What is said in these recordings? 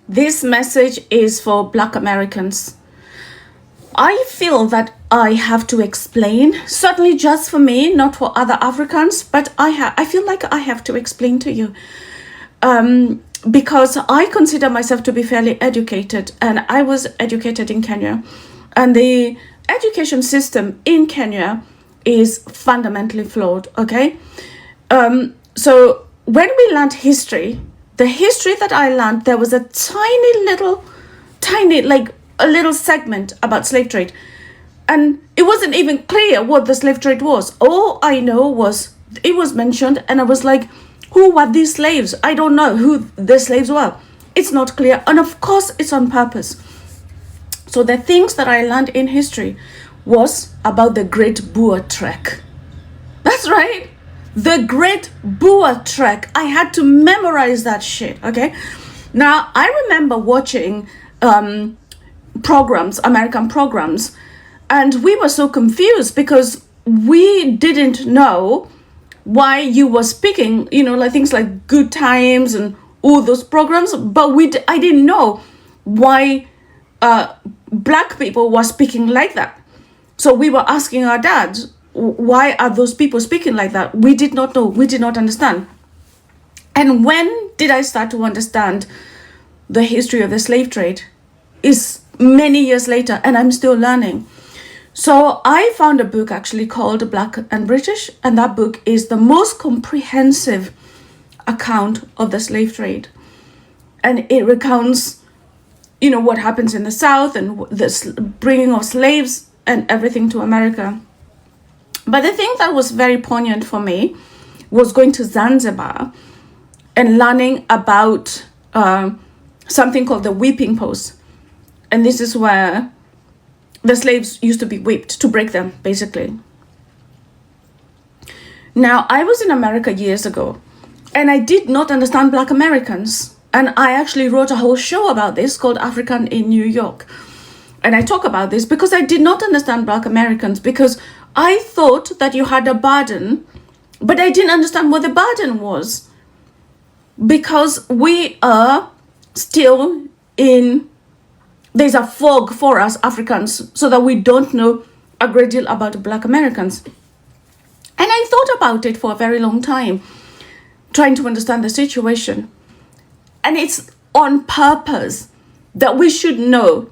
This message is for Black Americans. I feel that I have to explain, certainly just for me, not for other Africans, but I feel like I have to explain to you. Because I consider myself to be fairly educated, and I was educated in Kenya. And the education system in Kenya is fundamentally flawed, okay? So when we learned history, the history that I learned, there was a tiny, like a little segment about slave trade. And it wasn't even clear what the slave trade was. All I know was it was mentioned, and I was like, who were these slaves? I don't know who the slaves were. It's not clear. And of course, it's on purpose. So the things that I learned in history was about the Great Boer Trek. That's right. The Great Boer Trek. I had to memorize that shit, okay? Now, I remember watching programs, American programs, and we were so confused because we didn't know why you were speaking, like things like Good Times and all those programs, but I didn't know why Black people were speaking like that. So we were asking our dads, why are those people speaking like that? We did not know. We did not understand. And when did I start to understand the history of the slave trade? Is many years later, and I'm still learning. So I found a book actually called Black and British, and that book is the most comprehensive account of the slave trade. And it recounts, what happens in the South and the bringing of slaves and everything to America. But the thing that was very poignant for me was going to Zanzibar and learning about something called the whipping post. And this is where the slaves used to be whipped to break them, basically. Now, I was in America years ago, and I did not understand Black Americans. And I actually wrote a whole show about this called African in New York. And I talk about this because I did not understand Black Americans, because I thought that you had a burden, but I didn't understand what the burden was. Because we are still there's a fog for us Africans, so that we don't know a great deal about Black Americans. And I thought about it for a very long time, trying to understand the situation. And it's on purpose that we should know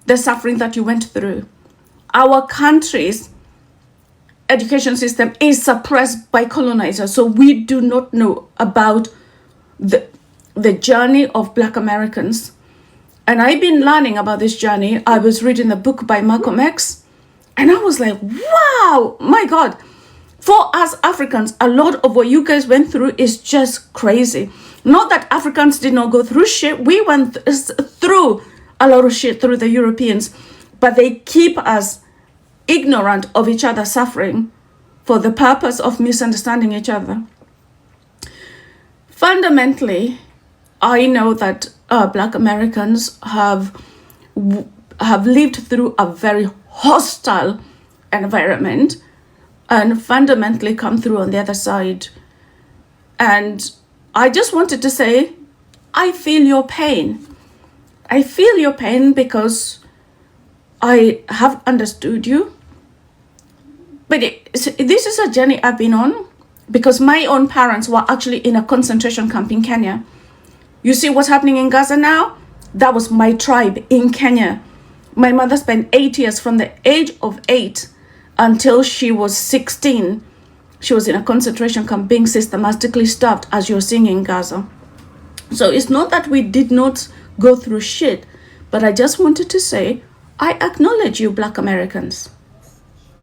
the suffering that you went through. Our country's education system is suppressed by colonizers, so we do not know about the journey of Black Americans. And I've been learning about this journey. I was reading the book by Malcolm X, and I was like, wow, my God. For us Africans, a lot of what you guys went through is just crazy. Not that Africans did not go through shit. We went through a lot of shit through the Europeans, but they keep us ignorant of each other's suffering for the purpose of misunderstanding each other. Fundamentally, I know that Black Americans have lived through a very hostile environment and fundamentally come through on the other side. And I just wanted to say, I feel your pain. I feel your pain because I have understood you. But this is a journey I've been on because my own parents were actually in a concentration camp in Kenya. You see what's happening in Gaza now? That was my tribe in Kenya. My mother spent 8 years from the age of 8 until she was 16. She was in a concentration camp being systematically starved, as you're seeing in Gaza. So it's not that we did not go through shit, but I just wanted to say, I acknowledge you, Black Americans.